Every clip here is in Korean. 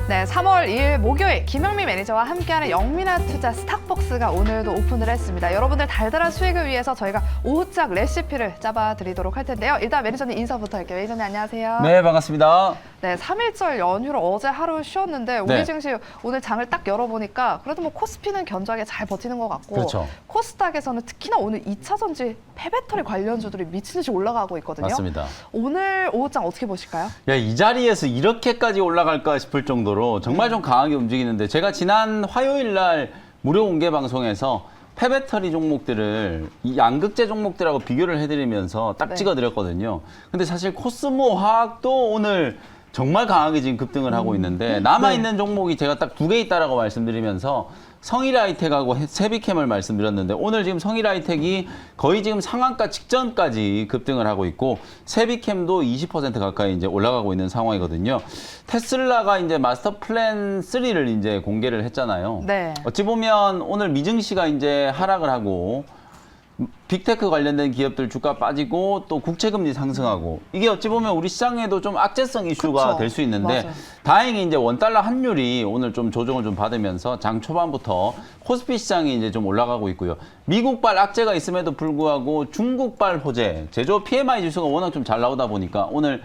네, 3월 2일 목요일 김영미 매니저와 함께하는 영미나 투자 스탁벅스가 오늘도 오픈을 했습니다. 여러분들 달달한 수익을 위해서 저희가 오후짝 레시피를 짜봐드리도록 할 텐데요. 일단 매니저님 인사부터 할게요. 매니저님 안녕하세요. 네, 반갑습니다. 네, 3일절 연휴로 어제 하루 쉬었는데 우리 네. 증시 오늘 장을 딱 열어보니까 그래도 뭐 코스피는 견조하게 잘 버티는 것 같고 그렇죠. 코스닥에서는 특히나 오늘 2차 전지 폐배터리 관련주들이 미친 듯이 올라가고 있거든요. 맞습니다. 오늘 오후장 어떻게 보실까요? 야, 이 자리에서 이렇게까지 올라갈까 싶을 정도로 정말 좀 강하게 움직이는데 제가 지난 화요일 날 무료 공개 방송에서 폐배터리 종목들을 이 양극재 종목들하고 비교를 해드리면서 딱 네. 찍어드렸거든요. 근데 사실 코스모 화학도 오늘 정말 강하게 지금 급등을 하고 있는데 남아있는 종목이 제가 딱 2개 있다라고 말씀드리면서 성일하이텍하고 세비캠을 말씀드렸는데 오늘 지금 성일하이텍이 거의 지금 상한가 직전까지 급등을 하고 있고 세비캠도 20% 가까이 이제 올라가고 있는 상황이거든요. 테슬라가 이제 마스터 플랜 3를 이제 공개를 했잖아요. 네. 어찌 보면 오늘 미증시가 이제 하락을 하고 빅테크 관련된 기업들 주가 빠지고 또 국채금리 상승하고 이게 어찌 보면 우리 시장에도 좀 악재성 이슈가 그쵸. 될 수 있는데 맞아요. 다행히 이제 원달러 환율이 오늘 좀 조정을 좀 받으면서 장 초반부터 코스피 시장이 이제 좀 올라가고 있고요. 미국발 악재가 있음에도 불구하고 중국발 호재, 제조업 PMI 지수가 워낙 좀 잘 나오다 보니까 오늘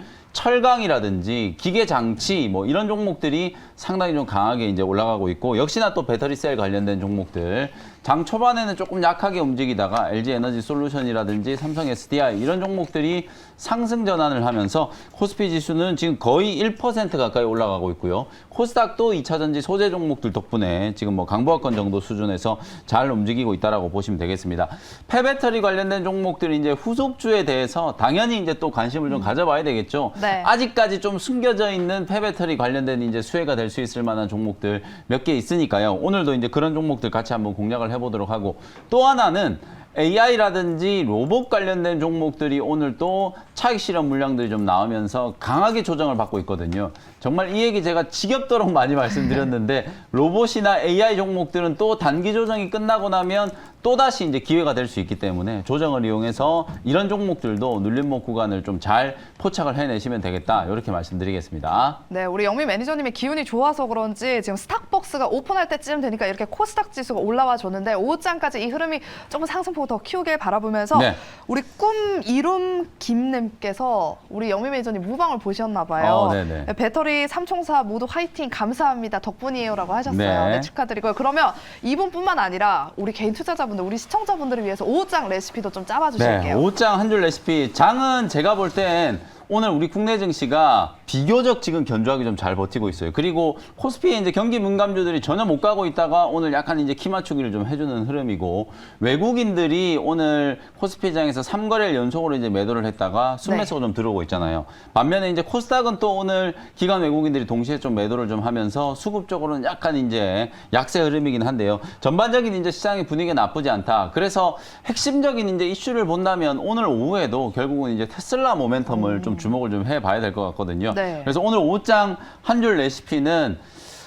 철강이라든지 기계 장치 뭐 이런 종목들이 상당히 좀 강하게 이제 올라가고 있고 역시나 또 배터리셀 관련된 종목들 장 초반에는 조금 약하게 움직이다가 LG 에너지 솔루션이라든지 삼성 SDI 이런 종목들이 상승 전환을 하면서 코스피 지수는 지금 거의 1% 가까이 올라가고 있고요. 코스닥도 2차 전지 소재 종목들 덕분에 지금 뭐 강보합권 정도 수준에서 잘 움직이고 있다라고 보시면 되겠습니다. 폐배터리 관련된 종목들이 이제 후속주에 대해서 당연히 이제 또 관심을 좀 가져봐야 되겠죠. 네. 아직까지 좀 숨겨져 있는 폐배터리 관련된 이제 수혜가 될 수 있을 만한 종목들 몇 개 있으니까요. 오늘도 이제 그런 종목들 같이 한번 공략을 해보도록 하고 또 하나는 AI라든지 로봇 관련된 종목들이 오늘 또 차익 실현 물량들이 좀 나오면서 강하게 조정을 받고 있거든요. 정말 이 얘기 제가 지겹도록 많이 말씀드렸는데 로봇이나 AI 종목들은 또 단기 조정이 끝나고 나면 또다시 이제 기회가 될 수 있기 때문에 조정을 이용해서 이런 종목들도 눌림목 구간을 좀 잘 포착을 해내시면 되겠다. 이렇게 말씀드리겠습니다. 네, 우리 영미 매니저님의 기운이 좋아서 그런지 지금 스탁벅스가 오픈할 때쯤 되니까 이렇게 코스닥 지수가 올라와 줬는데 오후장까지 이 흐름이 조금 상승폭을 더 키우길 바라보면서 네. 우리 꿈 이룸 김님께서 우리 영미 매니저님 무방을 보셨나 봐요. 네네. 네, 배터리 삼총사 모두 화이팅 감사합니다. 덕분이에요라고 하셨어요. 네. 네, 축하드리고요. 그러면 이분뿐만 아니라 우리 개인 투자자분들, 우리 시청자분들을 위해서 오후장 레시피도 좀 짜봐 네, 주실게요. 오후장 한 줄 레시피. 장은 제가 볼 땐 오늘 우리 국내 증시가 비교적 지금 견조하게 좀 잘 버티고 있어요. 그리고 코스피에 이제 경기 민감주들이 전혀 못 가고 있다가 오늘 약간 이제 키 맞추기를 좀 해주는 흐름이고 외국인들이 오늘 코스피장에서 3거래일 연속으로 이제 매도를 했다가 순매수가 좀 들어오고 있잖아요. 반면에 이제 코스닥은 또 오늘 기관 외국인들이 동시에 좀 매도를 좀 하면서 수급적으로는 약간 이제 약세 흐름이긴 한데요. 전반적인 이제 시장의 분위기가 나쁘지 않다. 그래서 핵심적인 이제 이슈를 본다면 오늘 오후에도 결국은 이제 테슬라 모멘텀을 좀 주목을 좀 해봐야 될 것 같거든요. 네. 그래서 오늘 오후장 한 줄 레시피는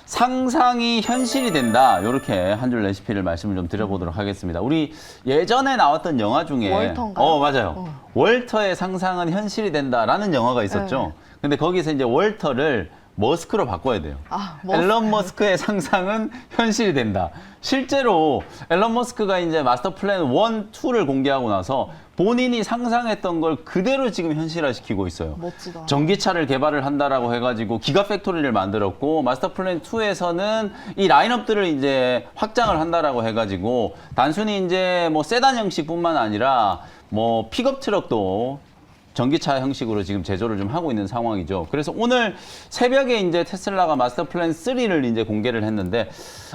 상상이 현실이 된다. 이렇게 한 줄 레시피를 말씀을 좀 드려보도록 하겠습니다. 우리 예전에 나왔던 영화 중에 월터인가요? 맞아요. 월터의 상상은 현실이 된다라는 영화가 있었죠. 네. 근데 거기서 이제 월터를 머스크로 바꿔야 돼요. 아, 머스크. 앨런 머스크의 상상은 현실이 된다. 실제로 앨런 머스크가 이제 마스터 플랜 1, 2를 공개하고 나서 본인이 상상했던 걸 그대로 지금 현실화시키고 있어요. 멋지다. 전기차를 개발을 한다라고 해가지고 기가 팩토리를 만들었고 마스터 플랜 2에서는 이 라인업들을 이제 확장을 한다라고 해가지고 단순히 이제 뭐 세단 형식뿐만 아니라 뭐 픽업 트럭도 전기차 형식으로 지금 제조를 좀 하고 있는 상황이죠. 그래서 오늘 새벽에 이제 테슬라가 마스터 플랜 3를 이제 공개를 했는데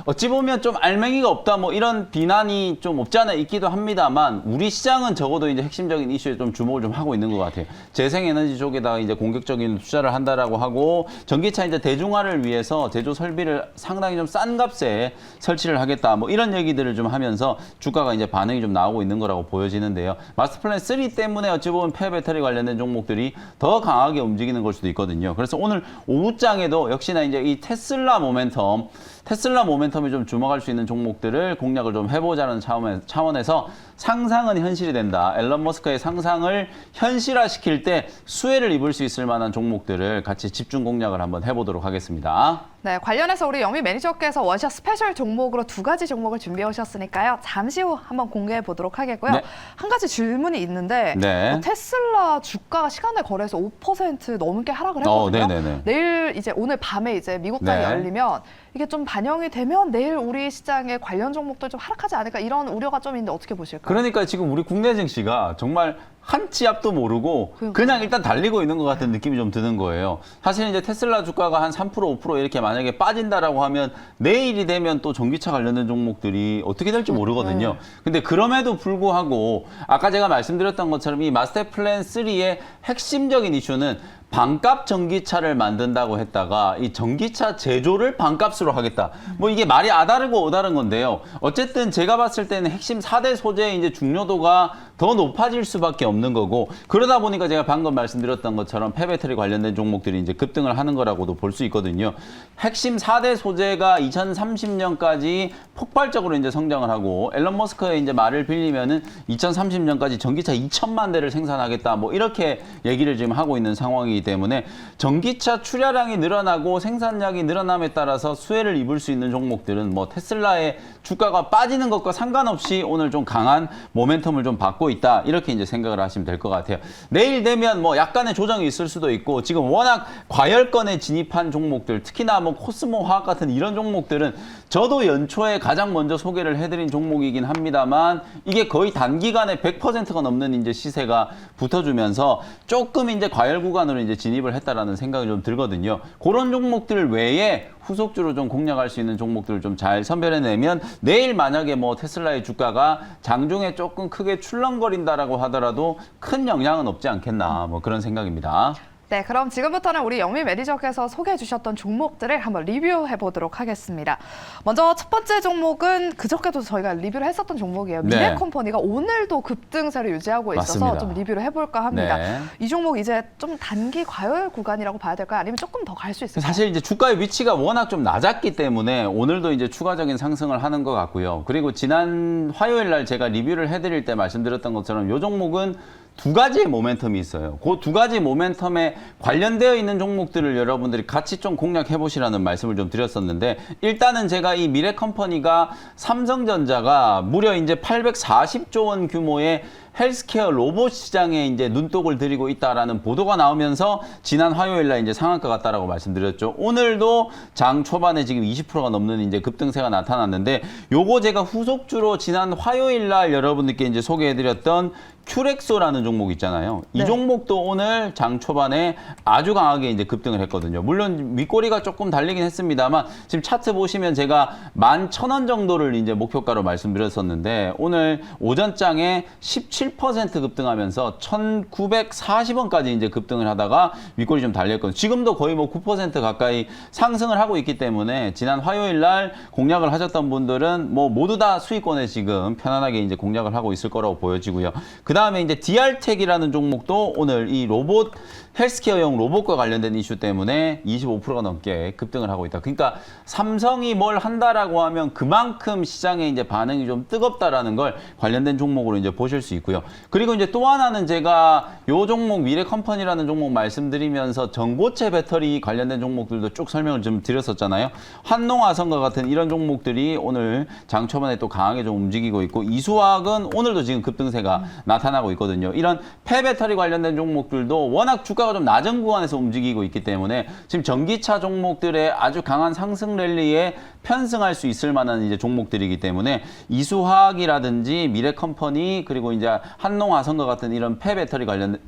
어찌 보면 좀 알맹이가 없다 뭐 이런 비난이 좀 없지 않아 있기도 합니다만 우리 시장은 적어도 이제 핵심적인 이슈에 좀 주목을 좀 하고 있는 것 같아요. 재생에너지 쪽에다가 이제 공격적인 투자를 한다라고 하고 전기차 이제 대중화를 위해서 제조 설비를 상당히 좀 싼 값에 설치를 하겠다 뭐 이런 얘기들을 좀 하면서 주가가 이제 반응이 좀 나오고 있는 거라고 보여지는데요. 마스터 플랜 3 때문에 어찌 보면 폐배터리 관련된 종목들이 더 강하게 움직이는 걸 수도 있거든요. 그래서 오늘 오후장에도 역시나 이제 이 테슬라 모멘텀이 좀 주목할 수 있는 종목들을 공략을 좀 해보자는 차원에서 상상은 현실이 된다. 앨런 머스크의 상상을 현실화시킬 때 수혜를 입을 수 있을 만한 종목들을 같이 집중 공략을 한번 해보도록 하겠습니다. 네, 관련해서 우리 영미 매니저께서 원샷 스페셜 종목으로 2가지 종목을 준비해 오셨으니까요. 잠시 후 한번 공개해 보도록 하겠고요. 네. 한 가지 질문이 있는데 네. 테슬라 주가가 시간의 거래에서 5% 넘게 하락을 했거든요. 네네네. 내일 이제 오늘 밤에 이제 미국장이 네. 열리면 이게 좀 반영이 되면 내일 우리 시장의 관련 종목들 좀 하락하지 않을까 이런 우려가 좀 있는데 어떻게 보실까요? 그러니까 지금 우리 국내 증시가 정말 한 치 앞도 모르고 그냥 일단 달리고 있는 것 같은 느낌이 좀 드는 거예요. 사실 이제 테슬라 주가가 한 3%, 5% 이렇게 만약에 빠진다라고 하면 내일이 되면 또 전기차 관련된 종목들이 어떻게 될지 모르거든요. 근데 그럼에도 불구하고 아까 제가 말씀드렸던 것처럼 이 마스터 플랜 3의 핵심적인 이슈는 반값 전기차를 만든다고 했다가 이 전기차 제조를 반값으로 하겠다. 뭐 이게 말이 아다르고 오다른 건데요. 어쨌든 제가 봤을 때는 핵심 4대 소재의 이제 중요도가 더 높아질 수밖에 없는 거고 그러다 보니까 제가 방금 말씀드렸던 것처럼 폐배터리 관련된 종목들이 이제 급등을 하는 거라고도 볼 수 있거든요. 핵심 4대 소재가 2030년까지 폭발적으로 이제 성장을 하고 앨런 머스크의 이제 말을 빌리면은 2030년까지 전기차 2천만 대를 생산하겠다. 뭐 이렇게 얘기를 지금 하고 있는 상황이기 때문에 전기차 출하량이 늘어나고 생산량이 늘어남에 따라서 수혜를 입을 수 있는 종목들은 뭐 테슬라의 주가가 빠지는 것과 상관없이 오늘 좀 강한 모멘텀을 좀 받고 있다. 이렇게 이제 생각을 하시면 될 것 같아요. 내일 되면 뭐 약간의 조정이 있을 수도 있고 지금 워낙 과열권에 진입한 종목들 특히나 뭐 코스모 화학 같은 이런 종목들은 저도 연초에 가장 먼저 소개를 해드린 종목이긴 합니다만 이게 거의 단기간에 100%가 넘는 이제 시세가 붙어주면서 조금 이제 과열 구간으로 이제 진입을 했다라는 생각이 좀 들거든요. 그런 종목들 외에 후속주로 좀 공략할 수 있는 종목들을 좀 잘 선별해내면 내일 만약에 뭐 테슬라의 주가가 장중에 조금 크게 출렁거린다라고 하더라도 큰 영향은 없지 않겠나 뭐 그런 생각입니다. 네, 그럼 지금부터는 우리 영미 매니저께서 소개해 주셨던 종목들을 한번 리뷰해 보도록 하겠습니다. 먼저 첫 번째 종목은 그저께도 저희가 리뷰를 했었던 종목이에요. 네. 미래컴퍼니가 오늘도 급등세를 유지하고 있어서 맞습니다. 좀 리뷰를 해볼까 합니다. 네. 이 종목 이제 좀 단기 과열 구간이라고 봐야 될까요? 아니면 조금 더 갈 수 있을까요? 사실 이제 주가의 위치가 워낙 좀 낮았기 때문에 오늘도 이제 추가적인 상승을 하는 것 같고요. 그리고 지난 화요일 날 제가 리뷰를 해드릴 때 말씀드렸던 것처럼 이 종목은 2가지의 모멘텀이 있어요. 그 2가지 모멘텀에 관련되어 있는 종목들을 여러분들이 같이 좀 공략해 보시라는 말씀을 좀 드렸었는데 일단은 제가 이 미래컴퍼니가 삼성전자가 무려 이제 840조 원 규모의 헬스케어 로봇 시장에 이제 눈독을 들이고 있다라는 보도가 나오면서 지난 화요일 날 이제 상한가 같다라고 말씀드렸죠. 오늘도 장 초반에 지금 20%가 넘는 이제 급등세가 나타났는데 요거 제가 후속주로 지난 화요일 날 여러분들께 이제 소개해드렸던 큐렉소라는 종목 있잖아요. 이 네. 종목도 오늘 장 초반에 아주 강하게 이제 급등을 했거든요. 물론 윗꼬리가 조금 달리긴 했습니다만 지금 차트 보시면 제가 11,000원 정도를 이제 목표가로 말씀드렸었는데 오늘 오전장에 17% 급등하면서 1,940원까지 이제 급등을 하다가 윗꼬리 좀 달렸거든요. 지금도 거의 뭐 9% 가까이 상승을 하고 있기 때문에 지난 화요일 날 공략을 하셨던 분들은 뭐 모두 다 수익권에 지금 편안하게 이제 공략을 하고 있을 거라고 보여지고요. 그 다음에 이제 디알텍이라는 종목도 오늘 이 로봇 헬스케어용 로봇과 관련된 이슈 때문에 25%가 넘게 급등을 하고 있다. 그러니까 삼성이 뭘 한다라고 하면 그만큼 시장에 이제 반응이 좀 뜨겁다라는 걸 관련된 종목으로 이제 보실 수 있고요. 그리고 이제 또 하나는 제가 요 종목 미래컴퍼니라는 종목 말씀드리면서 전고체 배터리 관련된 종목들도 쭉 설명을 좀 드렸었잖아요. 한농화성과 같은 이런 종목들이 오늘 장 초반에 또 강하게 좀 움직이고 있고 이수화학은 오늘도 지금 급등세가 나타나고 있거든요. 이런 폐배터리 관련된 종목들도 워낙 주가가 좀 낮은 구간에서 움직이고 있기 때문에 지금 전기차 종목들의 아주 강한 상승 랠리에 편승할 수 있을 만한 이제 종목들이기 때문에 이수화학이라든지 미래컴퍼니 그리고 이제 한농화성과 같은 이런 폐배터리 관련된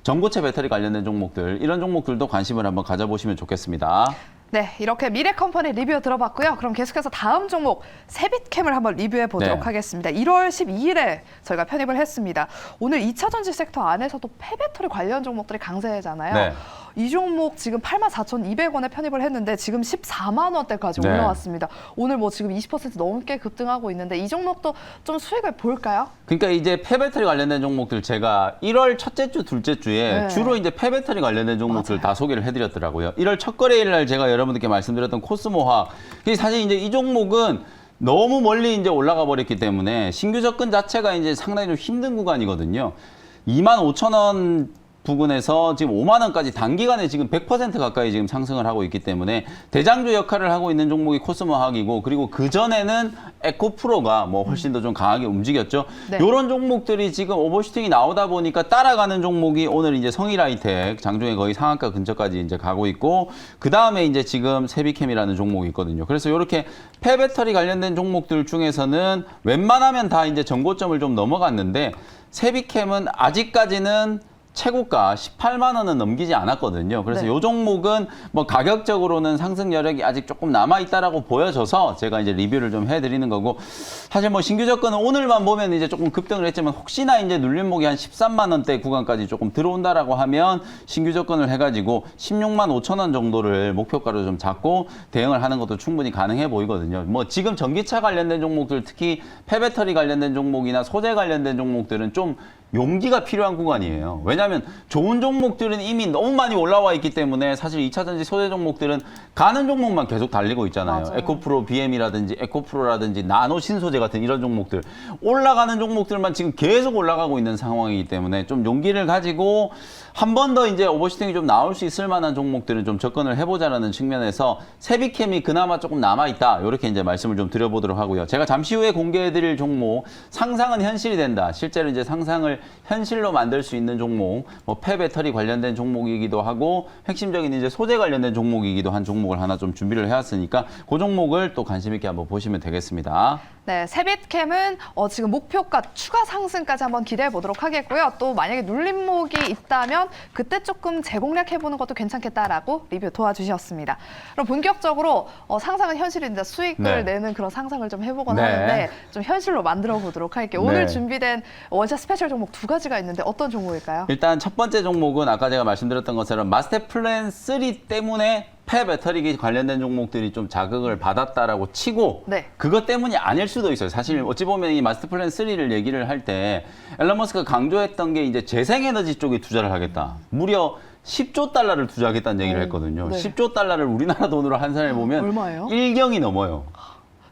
전고체 배터리 관련된 종목들 이런 종목들도 관심을 한번 가져보시면 좋겠습니다. 네, 이렇게 미래컴퍼니 리뷰 들어봤고요. 그럼 계속해서 다음 종목 세빛캠을 한번 리뷰해 보도록 네. 하겠습니다. 1월 12일에 저희가 편입을 했습니다. 오늘 2차 전지 섹터 안에서도 폐배터리 관련 종목들이 강세잖아요. 네. 이 종목 지금 84,200원에 편입을 했는데 지금 14만 원대까지 네. 올라왔습니다. 오늘 뭐 지금 20% 넘게 급등하고 있는데 이 종목도 좀 수익을 볼까요? 그러니까 이제 폐배터리 관련된 종목들 제가 1월 첫째 주, 둘째 주에 네. 주로 이제 폐배터리 관련된 종목들 맞아요. 다 소개를 해드렸더라고요. 1월 첫 거래일 날 제가 여러분들께 말씀드렸던 코스모화학. 사실 이제 이 종목은 너무 멀리 이제 올라가 버렸기 때문에 신규 접근 자체가 이제 상당히 좀 힘든 구간이거든요. 25,000원 부근에서 지금 5만 원까지 단기간에 지금 100% 가까이 지금 상승을 하고 있기 때문에 대장주 역할을 하고 있는 종목이 코스모학이고, 그리고 그 전에는 에코프로가 뭐 훨씬 더 좀 강하게 움직였죠. 네. 이런 종목들이 지금 오버슈팅이 나오다 보니까 따라가는 종목이 오늘 이제 성일하이텍 장중에 거의 상한가 근처까지 이제 가고 있고, 그 다음에 이제 지금 세비캠이라는 종목이 있거든요. 그래서 이렇게 폐배터리 관련된 종목들 중에서는 웬만하면 다 이제 전고점을 좀 넘어갔는데, 세비캠은 아직까지는 최고가 18만 원은 넘기지 않았거든요. 그래서 네. 이 종목은 뭐 가격적으로는 상승 여력이 아직 조금 남아 있다라고 보여져서 제가 이제 리뷰를 좀 해드리는 거고, 사실 뭐 신규 접근은 오늘만 보면 이제 조금 급등을 했지만, 혹시나 이제 눌림목이 한 13만 원대 구간까지 조금 들어온다라고 하면 신규 접근을 해가지고 16만 5천 원 정도를 목표가로 좀 잡고 대응을 하는 것도 충분히 가능해 보이거든요. 뭐 지금 전기차 관련된 종목들, 특히 폐배터리 관련된 종목이나 소재 관련된 종목들은 좀 용기가 필요한 구간이에요. 왜냐하면 좋은 종목들은 이미 너무 많이 올라와 있기 때문에 사실 2차전지 소재 종목들은 가는 종목만 계속 달리고 있잖아요. 맞아요. 에코프로 BM이라든지 에코프로라든지 나노 신소재 같은 이런 종목들, 올라가는 종목들만 지금 계속 올라가고 있는 상황이기 때문에 좀 용기를 가지고 한 번 더 이제 오버슈팅이 좀 나올 수 있을 만한 종목들은 좀 접근을 해보자라는 측면에서 세비캠이 그나마 조금 남아있다, 이렇게 이제 말씀을 좀 드려보도록 하고요. 제가 잠시 후에 공개해드릴 종목, 상상은 현실이 된다, 실제로 이제 상상을 현실로 만들 수 있는 종목, 뭐 폐배터리 관련된 종목이기도 하고 핵심적인 이제 소재 관련된 종목이기도 한 종목을 하나 좀 준비를 해왔으니까 그 종목을 또 관심 있게 한번 보시면 되겠습니다. 네, 세빛캠은 지금 목표가 추가 상승까지 한번 기대해 보도록 하겠고요. 또 만약에 눌림목이 있다면 그때 조금 재공략해보는 것도 괜찮겠다라고 리뷰 도와주셨습니다. 그럼 본격적으로 상상은 현실인데 수익을 네. 내는 그런 상상을 좀 해보곤 네. 하는데 좀 현실로 만들어 보도록 할게요. 네. 오늘 준비된 원샷 스페셜 종목 두 가지가 있는데 어떤 종목일까요? 일단 첫 번째 종목은 아까 제가 말씀드렸던 것처럼 마스터 플랜 3 때문에 폐배터리 관련된 종목들이 좀 자극을 받았다라고 치고, 네. 그것 때문이 아닐 수도 있어요. 사실 어찌 보면 이 마스터 플랜 3를 얘기를 할 때 앨런 머스크가 강조했던 게 이제 재생에너지 쪽에 투자를 하겠다. 무려 10조 달러를 투자하겠다는 얘기를 했거든요. 네. 10조 달러를 우리나라 돈으로 환산해 보면 얼마예요? 1경이 넘어요.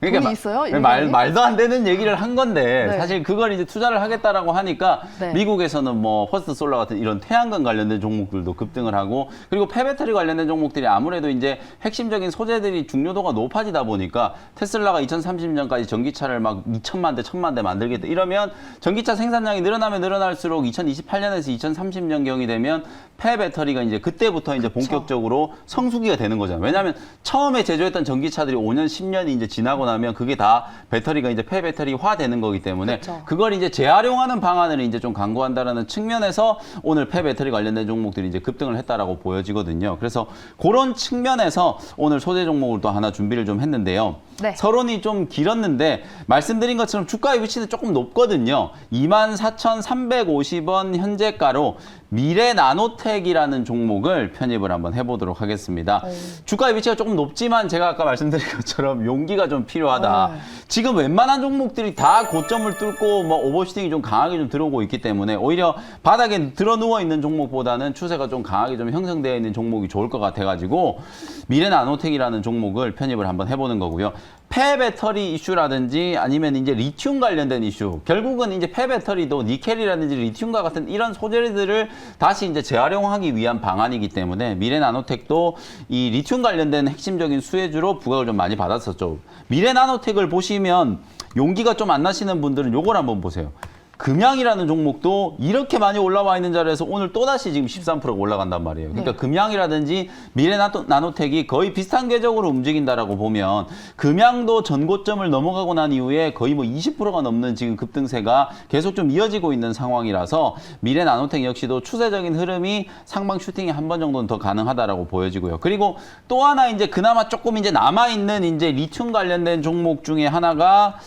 돈이 있어요? 말도 안 되는 얘기를 한 건데, 네. 사실 그걸 이제 투자를 하겠다라고 하니까 네. 미국에서는 뭐 퍼스트 솔라 같은 이런 태양광 관련된 종목들도 급등을 하고, 그리고 폐배터리 관련된 종목들이 아무래도 이제 핵심적인 소재들이 중요도가 높아지다 보니까 테슬라가 2030년까지 전기차를 막 2천만 대, 1,000만 대 만들겠다 이러면 전기차 생산량이 늘어나면 늘어날수록 2028년에서 2030년경이 되면 폐배터리가 이제 그때부터 이제 본격적으로 성수기가 되는 거잖아요. 왜냐하면 처음에 제조했던 전기차들이 5년, 10년이 이제 지나고 나면 그게 다 배터리가 이제 폐배터리화 되는 거기 때문에 그쵸. 그걸 이제 재활용하는 방안을 이제 좀 강구한다라는 측면에서 오늘 폐배터리 관련된 종목들이 이제 급등을 했다라고 보여지거든요. 그래서 그런 측면에서 오늘 소재 종목을 또 하나 준비를 좀 했는데요. 네. 서론이 좀 길었는데 말씀드린 것처럼 주가의 위치는 조금 높거든요. 24,350원 현재가로 미래 나노텍이라는 종목을 편입을 한번 해보도록 하겠습니다. 주가의 위치가 조금 높지만 제가 아까 말씀드린 것처럼 용기가 좀 필요하다. 지금 웬만한 종목들이 다 고점을 뚫고 뭐 오버슈팅이 좀 강하게 좀 들어오고 있기 때문에 오히려 바닥에 들어 누워 있는 종목보다는 추세가 좀 강하게 좀 형성되어 있는 종목이 좋을 것 같아가지고 미래 나노텍이라는 종목을 편입을 한번 해보는 거고요. 폐배터리 이슈라든지 아니면 이제 리튬 관련된 이슈, 결국은 이제 폐배터리도 니켈이라든지 리튬과 같은 이런 소재들을 다시 이제 재활용하기 위한 방안이기 때문에 미래 나노텍도 이 리튬 관련된 핵심적인 수혜주로 부각을 좀 많이 받았었죠. 미래 나노텍을 보시면 용기가 좀 안 나시는 분들은 요걸 한번 보세요. 금양이라는 종목도 이렇게 많이 올라와 있는 자리에서 오늘 또다시 지금 13%가 올라간단 말이에요. 그러니까 네. 금양이라든지 미래 나노텍이 거의 비슷한 궤적으로 움직인다라고 보면 금양도 전고점을 넘어가고 난 이후에 거의 뭐 20%가 넘는 지금 급등세가 계속 좀 이어지고 있는 상황이라서 미래 나노텍 역시도 추세적인 흐름이 상방 슈팅이 한 번 정도는 더 가능하다라고 보여지고요. 그리고 또 하나 이제 그나마 조금 이제 남아있는 이제 리튬 관련된 종목 중에 하나가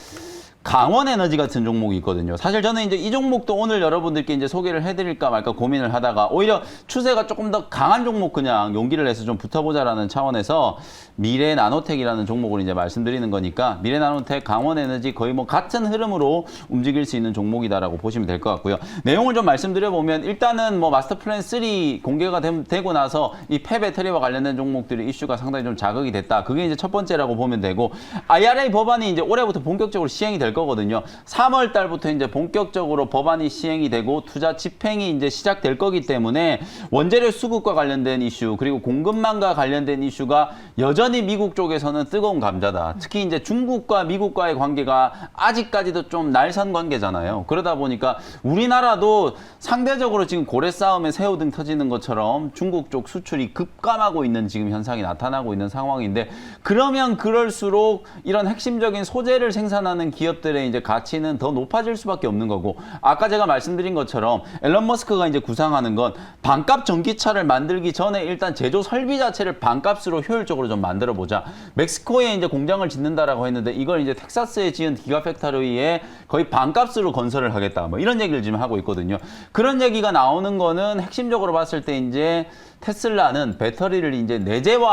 강원에너지 같은 종목이 있거든요. 사실 저는 이제 이 종목도 오늘 여러분들께 이제 소개를 해드릴까 말까 고민을 하다가 오히려 추세가 조금 더 강한 종목 그냥 용기를 내서 좀 붙어보자라는 차원에서 미래나노텍이라는 종목을 이제 말씀드리는 거니까 미래나노텍, 강원에너지 거의 뭐 같은 흐름으로 움직일 수 있는 종목이다라고 보시면 될 것 같고요. 내용을 좀 말씀드려보면 일단은 뭐 마스터 플랜 3 공개가 되고 나서 이 폐배터리와 관련된 종목들의 이슈가 상당히 좀 자극이 됐다. 그게 이제 첫 번째라고 보면 되고 IRA 법안이 이제 올해부터 본격적으로 시행이 될 거거든요. 3월 달부터 이제 본격적으로 법안이 시행이 되고 투자 집행이 이제 시작될 거기 때문에 원재료 수급과 관련된 이슈 그리고 공급망과 관련된 이슈가 여전히 미국 쪽에서는 뜨거운 감자다. 특히 이제 중국과 미국과의 관계가 아직까지도 좀 날선 관계잖아요. 그러다 보니까 우리나라도 상대적으로 지금 고래 싸움에 새우등 터지는 것처럼 중국 쪽 수출이 급감하고 있는 지금 현상이 나타나고 있는 상황인데 그러면 그럴수록 이런 핵심적인 소재를 생산하는 기업들의 이제 가치는 더 높아질 수밖에 없는 거고 아까 제가 말씀드린 것처럼 앨런 머스크가 이제 구상하는 건 반값 전기차를 만들기 전에 일단 제조 설비 자체를 반값으로 효율적으로 좀 만들어 보자. 멕시코에 이제 공장을 짓는다라고 했는데 이걸 이제 텍사스에 지은 기가팩토리에 거의 반값으로 건설을 하겠다. 뭐 이런 얘기를 지금 하고 있거든요. 그런 얘기가 나오는 거는 핵심적으로 봤을 때 이제 테슬라는 배터리를 이제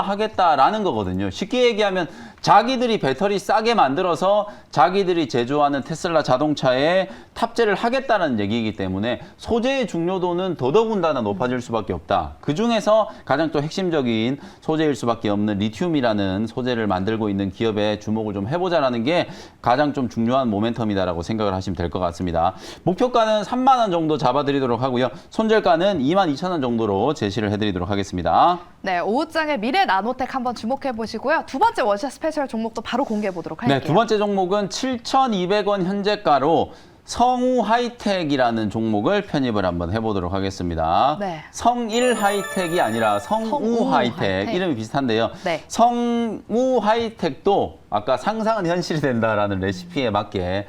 내재화하겠다라는 거거든요. 쉽게 얘기하면 자기들이 배터리 싸게 만들어서 자기들이 제조하는 테슬라 자동차에 탑재를 하겠다는 얘기이기 때문에 소재의 중요도는 더더군다나 높아질 수밖에 없다. 그 중에서 가장 또 핵심적인 소재일 수밖에 없는 리튬이라는 소재를 만들고 있는 기업에 주목을 좀 해보자라는 게 가장 좀 중요한 모멘텀이다라고 생각을 하시면 될 것 같습니다. 목표가는 3만 원 정도 잡아드리도록 하고요. 손절가는 22,000원 정도로 제시를 해드리도록 하겠습니다. 네, 오후장의 미래나노텍 한번 주목해 보시고요. 두 번째 원샷 스페셜 종목도 바로 공개해 보도록 할게요. 네, 두 번째 종목은 7,200원 현재가로 성우 하이텍이라는 종목을 편입을 한번 해보도록 하겠습니다. 네. 성일 하이텍이 아니라 성우 하이텍. 이름이 비슷한데요. 네. 성우 하이텍도 아까 상상은 현실이 된다라는 레시피에 맞게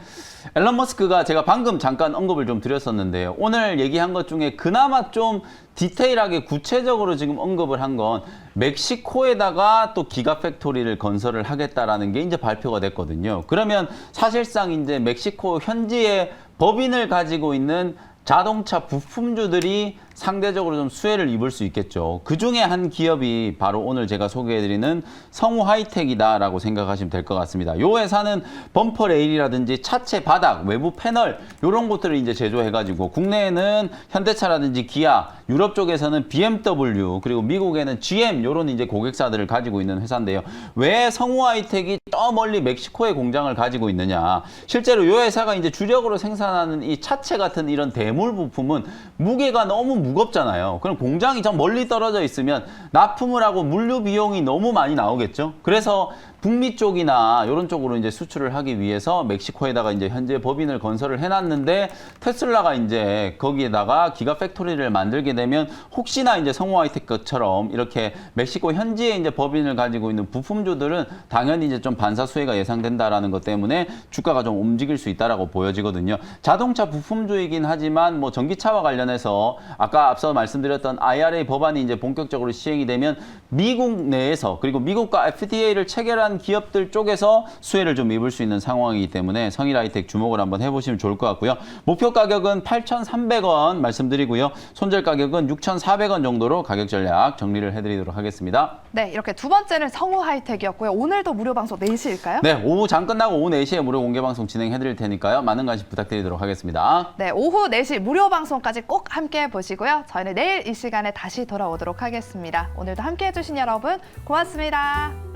앨런 머스크가 제가 방금 잠깐 언급을 좀 드렸었는데요. 오늘 얘기한 것 중에 그나마 좀 디테일하게 구체적으로 지금 언급을 한 건 멕시코에다가 또 기가팩토리를 건설을 하겠다라는 게 이제 발표가 됐거든요. 그러면 사실상 이제 멕시코 현지에 법인을 가지고 있는 자동차 부품주들이 상대적으로 좀 수혜를 입을 수 있겠죠. 그 중에 한 기업이 바로 오늘 제가 소개해드리는 성우 하이텍이다라고 생각하시면 될 것 같습니다. 이 회사는 범퍼 레일이라든지 차체 바닥, 외부 패널 이런 것들을 이제 제조해가지고 국내에는 현대차라든지 기아, 유럽 쪽에서는 BMW 그리고 미국에는 GM 이런 이제 고객사들을 가지고 있는 회사인데요. 왜 성우 하이텍이 저 멀리 멕시코에 공장을 가지고 있느냐? 실제로 이 회사가 이제 주력으로 생산하는 이 차체 같은 이런 대물 부품은 무게가 너무 무겁잖아요. 그럼 공장이 좀 멀리 떨어져 있으면 납품을 하고 물류 비용이 너무 많이 나오겠죠. 그래서 북미 쪽이나 이런 쪽으로 이제 수출을 하기 위해서 멕시코에다가 이제 현재 법인을 건설을 해놨는데 테슬라가 이제 거기에다가 기가팩토리를 만들게 되면 혹시나 이제 성우 하이텍 것처럼 이렇게 멕시코 현지에 이제 법인을 가지고 있는 부품주들은 당연히 이제 좀 반사 수혜가 예상된다라는 것 때문에 주가가 좀 움직일 수 있다라고 보여지거든요. 자동차 부품주이긴 하지만 뭐 전기차와 관련해서 아까 앞서 말씀드렸던 IRA 법안이 이제 본격적으로 시행이 되면 미국 내에서 그리고 미국과 FTA를 체결한 기업들 쪽에서 수혜를 좀 입을 수 있는 상황이기 때문에 성일 하이텍 주목을 한번 해보시면 좋을 것 같고요. 목표 가격은 8,300원 말씀드리고요. 손절 가격은 6,400원 정도로 가격 전략 정리를 해드리도록 하겠습니다. 네, 이렇게 두 번째는 성우 하이텍이었고요. 오늘도 무료 방송 4시일까요? 네, 오후 장 끝나고 오후 4시에 무료 공개 방송 진행해드릴 테니까요. 많은 관심 부탁드리도록 하겠습니다. 네, 오후 4시 무료 방송까지 꼭 함께 보시고요. 저희는 내일 이 시간에 다시 돌아오도록 하겠습니다. 오늘도 함께 해주신 여러분 고맙습니다.